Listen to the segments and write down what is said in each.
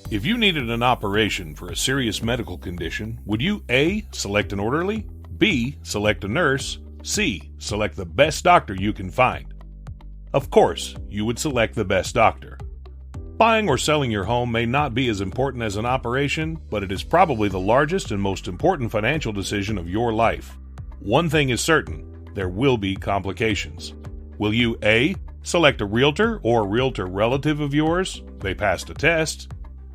If you needed an operation for a serious medical condition, would you A. Select an orderly, B. Select a nurse, C. Select the best doctor you can find? Of course, you would select the best doctor. Buying or selling your home may not be as important as an operation, but it is probably the largest and most important financial decision of your life. One thing is certain, there will be complications. Will you A. Select a realtor or realtor relative of yours? They passed a test.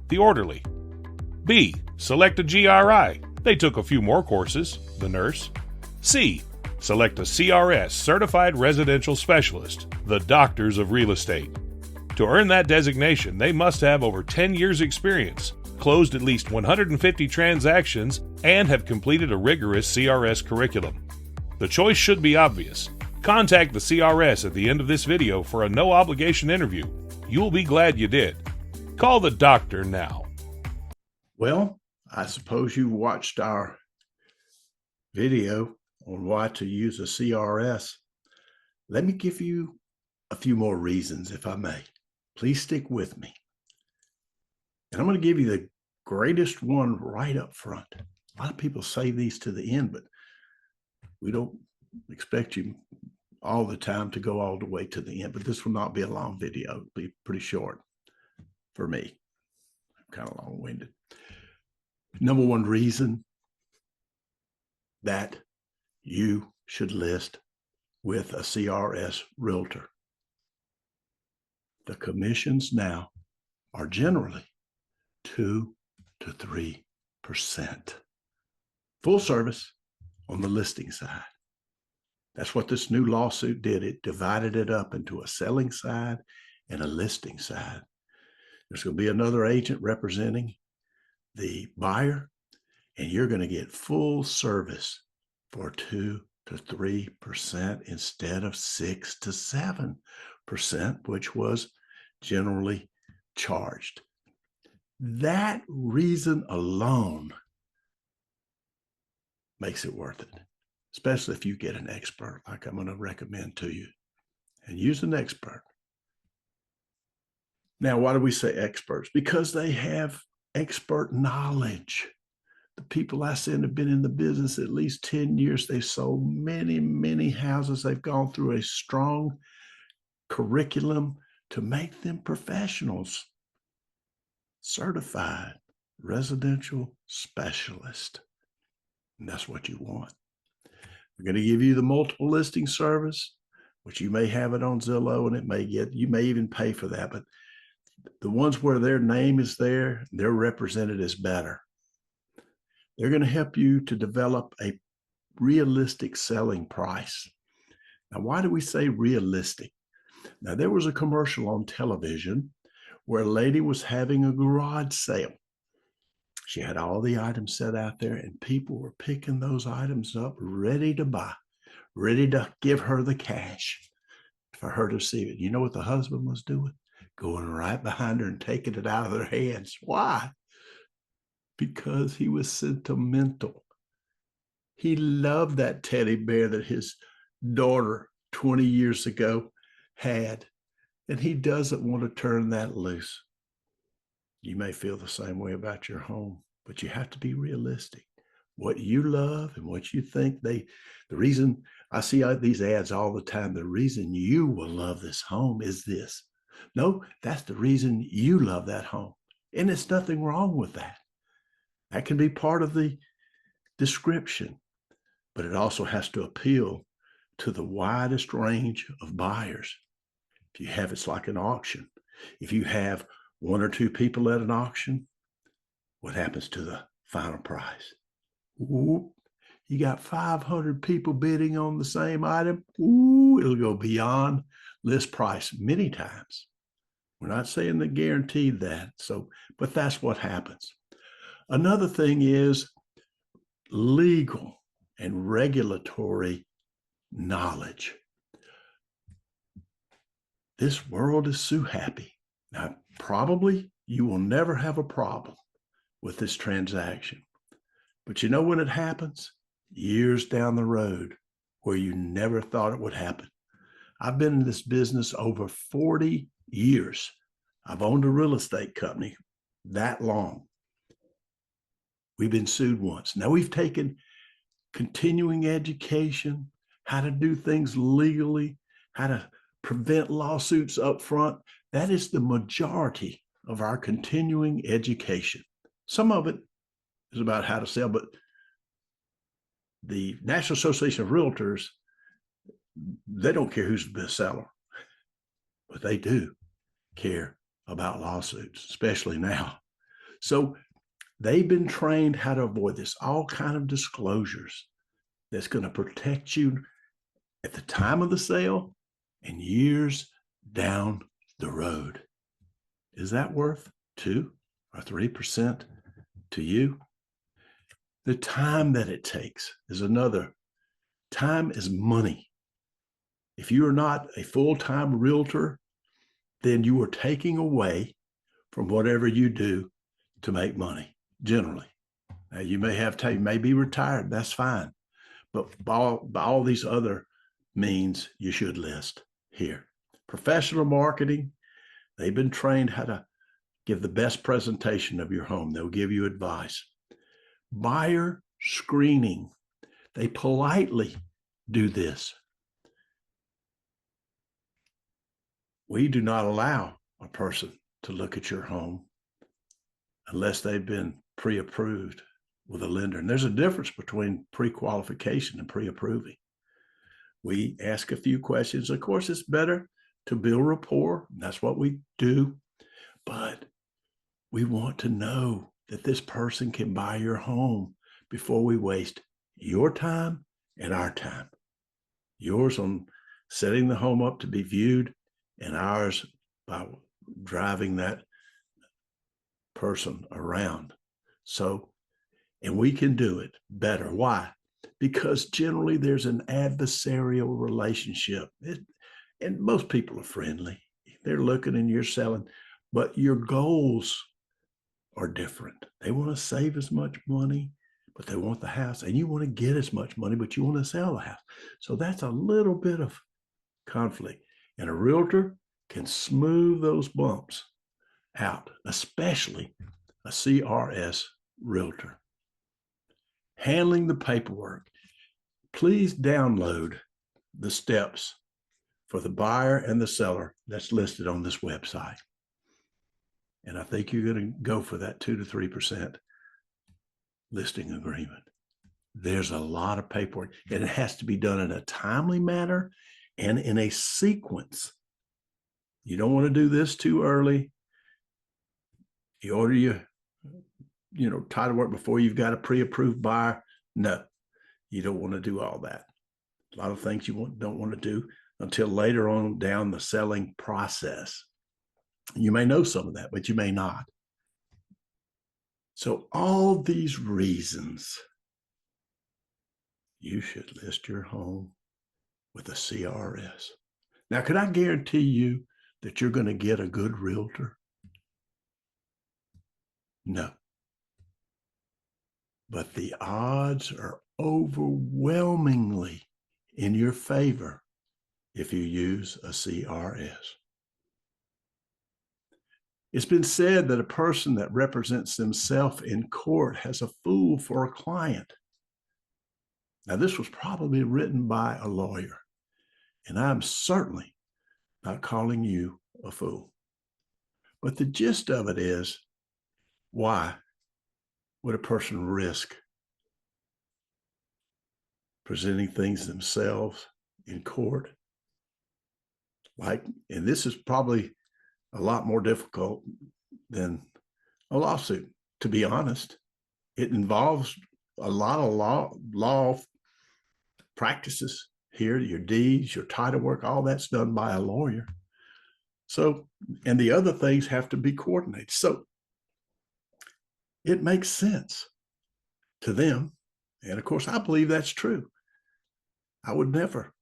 The orderly. B. Select a GRI. They took a few more courses. The nurse. C. Select a CRS, Certified Residential Specialist. The doctors of real estate. To earn that designation, they must have over 10 years' experience, closed at least 150 transactions, and have completed a rigorous CRS curriculum. The choice should be obvious. Contact the CRS at the end of this video for a no-obligation interview. You'll be glad you did. Call the doctor now. Well, I suppose you watched our video on why to use a CRS. Let me give you a few more reasons, if I may. Please stick with me. And I'm going to give you the greatest one right up front. A lot of people save these to the end, but we don't expect you all the time to go all the way to the end. But this will not be a long video. It'll be pretty short for me. I'm kind of long-winded. Number one reason that you should list with a CRS realtor. The commissions now are generally 2 to 3%. Full service on the listing side. That's what this new lawsuit did. It divided it up into a selling side and a listing side. There's going to be another agent representing the buyer, and you're going to get full service for 2 to 3% instead of 6 to 7%, which was generally charged. That reason alone makes it worth it, especially if you get an expert like I'm going to recommend to you, and use an expert. Now, why do we say experts? Because they have expert knowledge. The people I send have been in the business at least 10 years. They've sold many, many houses. They've gone through a strong curriculum to make them professionals. Certified residential specialist. And that's what you want. We're going to give you the multiple listing service, which you may have it on Zillow, and you may even pay for that. But the ones where their name is there, they're represented as better. They're going to help you to develop a realistic selling price. Now, why do we say realistic? Now, there was a commercial on television where a lady was having a garage sale. She had all the items set out there, and people were picking those items up, ready to buy, ready to give her the cash for her to see it. You know what the husband was doing? Going right behind her and taking it out of their hands. Why? Because he was sentimental. He loved that teddy bear that his daughter 20 years ago had, and he doesn't want to turn that loose. You may feel the same way about your home, but you have to be realistic. What you love and what you think the reason I see these ads all the time, the reason you will love this home is this. No, that's the reason you love that home. And there's nothing wrong with that. That can be part of the description, but it also has to appeal to the widest range of buyers. If you have, it's like an auction. If you have one or two people at an auction, what happens to the final price? Ooh, you got 500 people bidding on the same item. Ooh, it'll go beyond list price many times. We're not saying that guaranteed that. But that's what happens. Another thing is legal and regulatory knowledge. This world is so happy. Now, probably you will never have a problem with this transaction. But you know when it happens? Years down the road where you never thought it would happen. I've been in this business over 40 years. I've owned a real estate company that long. We've been sued once. Now we've taken continuing education, how to do things legally, how to prevent lawsuits up front. That is the majority of our continuing education. Some of it is about how to sell, but the National Association of Realtors, they don't care who's the best seller, but they do care about lawsuits, especially now. So they've been trained how to avoid this, all kind of disclosures that's going to protect you at the time of the sale and years down the road. Is that worth 2 or 3% to you? The time that it takes is another. Time is money. If you are not a full-time realtor, then you are taking away from whatever you do to make money, generally. Now, you may have time, you may be retired, that's fine. But by all these other means, you should list here. Professional marketing, they've been trained how to give the best presentation of your home. They'll give you advice. Buyer screening, they politely do this. We do not allow a person to look at your home unless they've been pre-approved with a lender. And there's a difference between pre-qualification and pre-approving. We ask a few questions. Of course, it's better to build rapport. That's what we do. But we want to know that this person can buy your home before we waste your time and our time. Yours on setting the home up to be viewed, and ours by driving that person around. So, and we can do it better. Why? Because generally there's an adversarial relationship. And most people are friendly. They're looking and you're selling, but your goals are different. They want to save as much money, but they want the house. And you want to get as much money, but you want to sell the house. So that's a little bit of conflict. And a realtor can smooth those bumps out, especially a CRS realtor. Handling the paperwork. Please download the steps for the buyer and the seller that's listed on this website. And I think you're going to go for that 2 to 3% listing agreement. There's a lot of paperwork, and it has to be done in a timely manner and in a sequence. You don't want to do this too early. You order your, title work before you've got a pre-approved buyer. No, you don't want to do all that. A lot of things you don't want to do until later on down the selling process. You may know some of that, but you may not. So all these reasons, you should list your home with a CRS. Now, could I guarantee you that you're going to get a good realtor? No. But the odds are overwhelmingly in your favor if you use a CRS. It's been said that a person that represents themselves in court has a fool for a client. Now, this was probably written by a lawyer, and I'm certainly not calling you a fool. But the gist of it is, why would a person risk presenting things themselves in court? And this is probably a lot more difficult than a lawsuit, to be honest. It involves a lot of law practices here, your deeds, your title work, all that's done by a lawyer. So, and the other things have to be coordinated. So it makes sense to them. And of course, I believe that's true. I would never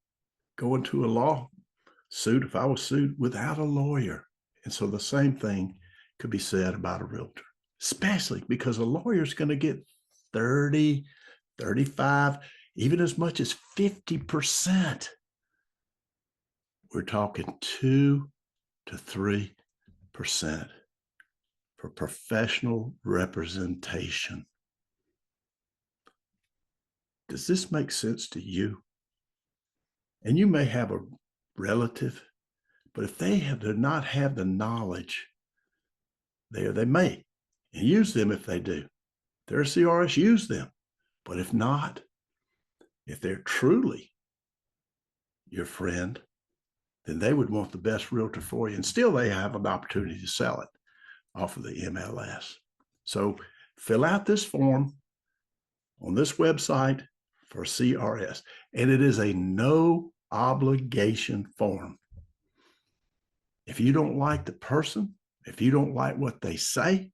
go into a lawsuit if I was sued without a lawyer. And so the same thing could be said about a realtor, especially because a lawyer is going to get 30, 35, even as much as 50%. We're talking 2 to 3% for professional representation. Does this make sense to you? And you may have a relative, but if they do not have the knowledge, they may, and use them if they do. They're CRS, use them. But if not, if they're truly your friend, then they would want the best realtor for you. And still they have an opportunity to sell it off of the MLS. So fill out this form on this website for CRS. And it is a no obligation form. If you don't like the person, if you don't like what they say,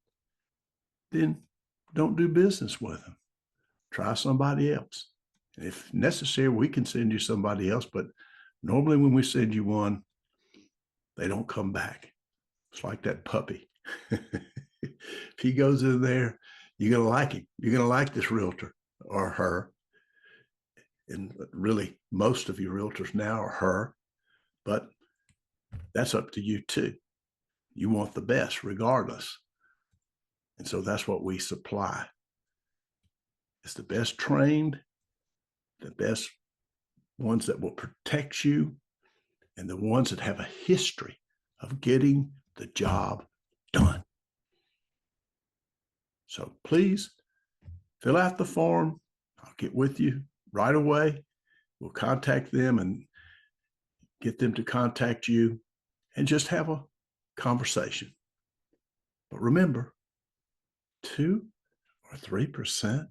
then don't do business with them. Try somebody else. If necessary, we can send you somebody else, but normally when we send you one, they don't come back. It's like that puppy. If he goes in there, you're going to like him. You're going to like this realtor or her. And really, most of you realtors now are her, but that's up to you too. You want the best regardless. And so that's what we supply. It's the best trained, the best ones that will protect you, and the ones that have a history of getting the job done. So please fill out the form. I'll get with you right away. We'll contact them and get them to contact you and just have a conversation. But remember, 2 or 3%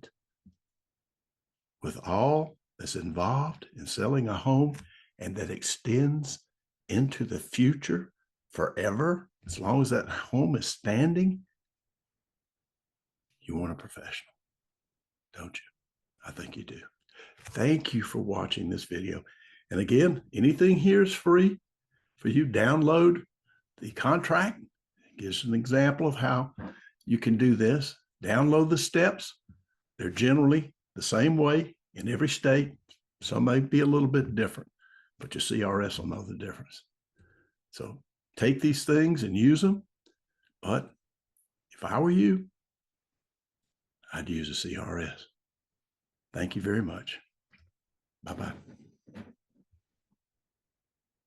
with all that's involved in selling a home and that extends into the future forever, as long as that home is standing, you want a professional, don't you? I think you do. Thank you for watching this video. And again, anything here is free for you. Download the contract. It gives an example of how you can do this. Download the steps. They're generally the same way in every state. Some may be a little bit different, but your CRS will know the difference. So take these things and use them. But if I were you, I'd use a CRS. Thank you very much. Bye-bye.